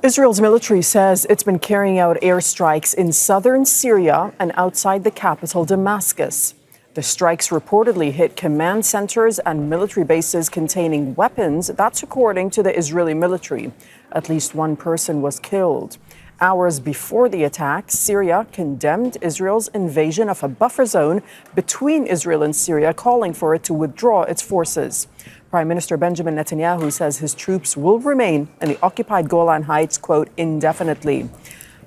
Israel's military says it's been carrying out airstrikes in southern Syria and outside the capital, Damascus. The strikes reportedly hit command centers and military bases containing weapons. That's according to the Israeli military. At least one person was killed. Hours before the attack, Syria condemned Israel's invasion of a buffer zone between Israel and Syria, calling for it to withdraw its forces. Prime Minister Benjamin Netanyahu says his troops will remain in the occupied Golan Heights, quote, indefinitely.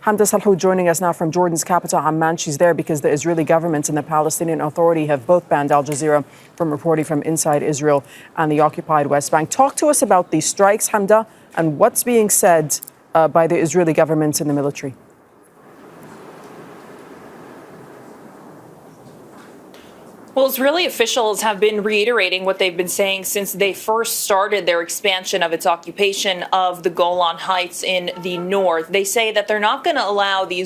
Hamdah Salhut joining us now from Jordan's capital, Amman. She's there because the Israeli government and the Palestinian Authority have both banned Al Jazeera from reporting from inside Israel and the occupied West Bank. Talk to us about these strikes, Hamdah, and what's being said by the Israeli government and the military. Well, Israeli officials have been reiterating what they've been saying since they first started their expansion of its occupation of the Golan Heights in the north. They say that they're not going to allow the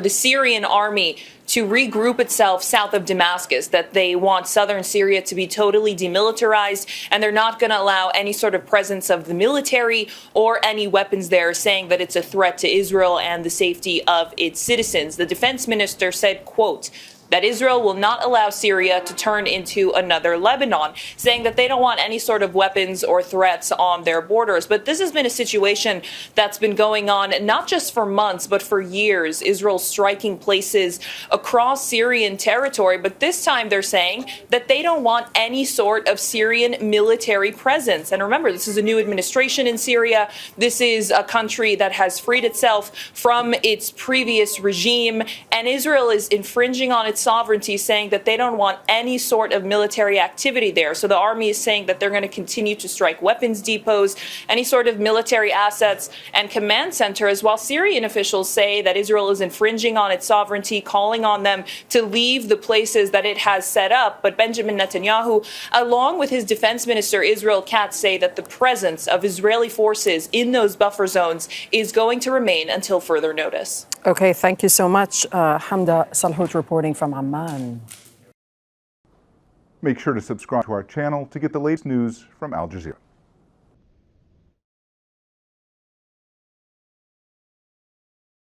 Syrian army to regroup itself south of Damascus, that they want southern Syria to be totally demilitarized, and they're not going to allow any sort of presence of the military or any weapons there, saying that it's a threat to Israel and the safety of its citizens. The defense minister said, quote, that Israel will not allow Syria to turn into another Lebanon, saying that they don't want any sort of weapons or threats on their borders. But this has been a situation that's been going on not just for months, but for years. Israel striking places across Syrian territory. But this time they're saying that they don't want any sort of Syrian military presence. And remember, this is a new administration in Syria. This is a country that has freed itself from its previous regime. And Israel is infringing on its sovereignty, saying that they don't want any sort of military activity there. So the army is saying that they're going to continue to strike weapons depots, any sort of military assets and command centers, while Syrian officials say that Israel is infringing on its sovereignty, calling on them to leave the places that it has set up. But Benjamin Netanyahu, along with his defense minister Israel Katz, say that the presence of Israeli forces in those buffer zones is going to remain until further notice. Okay, thank you so much. Hamdah Salhut reporting from Amman. Make sure to subscribe to our channel to get the latest news from Al Jazeera.